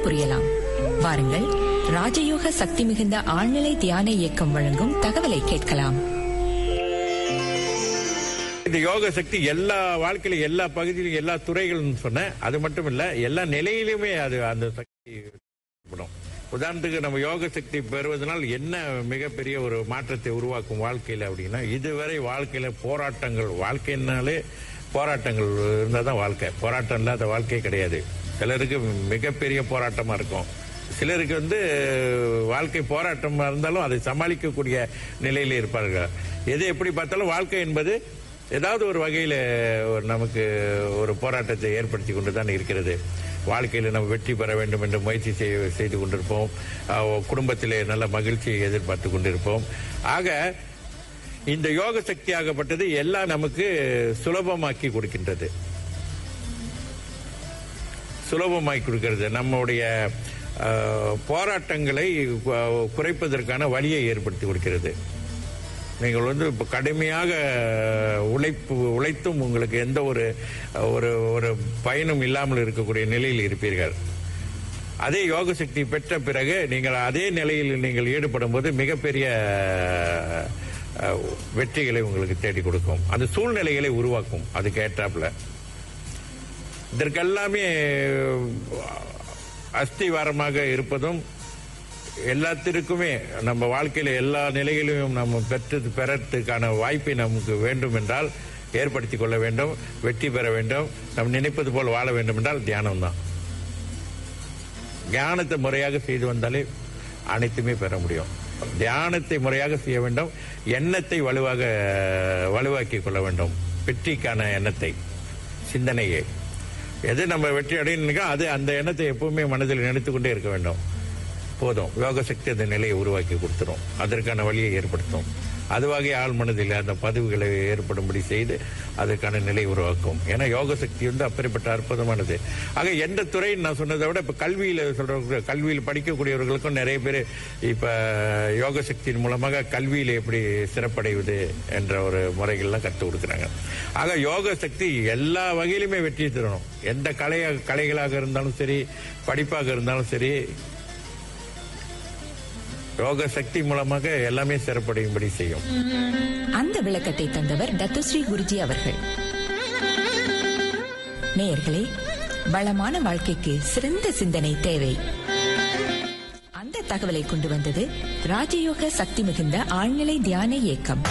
புரியலாம். வாருங்கள், ராஜயோக சக்தி மிகுந்த ஆழ்நிலை தியான இயக்கம் வழங்கும் தகவலை கேட்கலாம். இந்த யோக சக்தி எல்லா வாழ்க்கையில எல்லா பகுதியிலும் எல்லா துறைகளும் சொன்ன அது மட்டும் இல்ல, எல்லா நிலையிலுமே அது அந்த சக்தி ஏற்படும். உதாரணத்துக்கு நம்ம யோக சக்தி பெறுவதனால் என்ன மிகப்பெரிய ஒரு மாற்றத்தை உருவாக்கும் வாழ்க்கையில அப்படின்னா, இதுவரை வாழ்க்கையில போராட்டங்கள், வாழ்க்கைனாலே போராட்டங்கள் இருந்தால் தான் வாழ்க்கை. போராட்டம் இல்லாத வாழ்க்கையே கிடையாது. சிலருக்கு மிகப்பெரிய போராட்டமா இருக்கும், சிலருக்கு வாழ்க்கை போராட்டமா இருந்தாலும் அதை சமாளிக்கக்கூடிய நிலையில இருப்பார்கள். எது எப்படி பார்த்தாலும் வாழ்க்கை என்பது ஏதாவது ஒரு வகையில் நமக்கு ஒரு போராட்டத்தை ஏற்படுத்தி கொண்டு தான் இருக்கிறது. வாழ்க்கையில் நம்ம வெற்றி பெற வேண்டும் என்று முயற்சி செய்து கொண்டிருப்போம். குடும்பத்திலே நல்ல மகிழ்ச்சியை எதிர்பார்த்து கொண்டிருப்போம். ஆக இந்த யோக சக்தி ஆகப்பட்டது எல்லாம் நமக்கு சுலபமாக்கி கொடுக்கின்றது. சுலபமாக்கி கொடுக்கிறது, நம்முடைய போராட்டங்களை குறைப்பதற்கான வழியை ஏற்படுத்தி கொடுக்கிறது. நீங்கள் இப்போ கடுமையாக உழைத்தும் உங்களுக்கு எந்த ஒரு பயனும் இல்லாமல் இருக்கக்கூடிய நிலையில் இருப்பீர்கள். அதே யோக சக்தி பெற்ற பிறகு நீங்கள் அதே நிலையில் நீங்கள் ஈடுபடும் போது மிகப்பெரிய வெற்றிகளை உங்களுக்கு தேடி கொடுக்கும். அந்த சூழ்நிலைகளை உருவாக்கும். அதுக்கு ஏற்றாப்புல இதற்கெல்லாமே அஸ்திவாரமாக இருப்பதும், எல்லாத்திற்குமே நம்ம வாழ்க்கையில எல்லா நிலைகளிலும் நம்ம பெறத்துக்கான வாய்ப்பை நமக்கு வேண்டும் என்றால் ஏற்படுத்திக் கொள்ள வேண்டும். வெற்றி பெற வேண்டும், நம்ம நினைப்பது போல் வாழ வேண்டும் என்றால் தியானம் தான். தியானத்தை முறையாக செய்து வந்தாலே அனைத்துமே பெற முடியும். தியானத்தை முறையாக செய்ய வேண்டும். எண்ணத்தை வலுவாக்கி கொள்ள வேண்டும். வெற்றிக்கான எண்ணத்தை, சிந்தனையை, எது நம்ம வெற்றி அடையணும்னா அது அந்த எண்ணத்தை எப்பவுமே மனதில் நினைத்துக்கொண்டே இருக்க வேண்டும். போதும், யோக சக்தி அந்த நிலையை உருவாக்கி கொடுத்துரும். அதற்கான வழியை ஏற்படுத்தும். அதுவாக ஆள் மனதில் அந்த பதிவுகளை ஏற்படும்படி செய்து அதற்கான நிலை உருவாக்கும். ஏன்னா யோக சக்தி அப்படிப்பட்ட அற்புதமானது. ஆக எந்த துறை நான் சொன்னதை விட இப்ப கல்வியில் படிக்கக்கூடியவர்களுக்கும் நிறைய பேர் இப்ப யோக சக்தியின் மூலமாக கல்வியில எப்படி சிறப்படைவது என்ற ஒரு முறைகள்லாம் கற்றுக் கொடுக்குறாங்க. ஆக யோக சக்தி எல்லா வகையிலுமே வெற்றி தரணும். எந்த கலைகளாக இருந்தாலும் சரி, படிப்பாக இருந்தாலும் சரி, யோக சக்தி மூலமாக எல்லாமே சிறப்படையும்படி செய்யும். அந்த விளக்கத்தை தந்தவர் டத்துஸ்ரீ குருஜி அவர்கள். நேயர்களே, வளமான வாழ்க்கைக்கு சிறந்த சிந்தனை தேவை. அந்த தகவலை கொண்டு வந்தது ராஜயோக சக்தி மிகுந்த ஆழ்நிலை தியான இயக்கம்.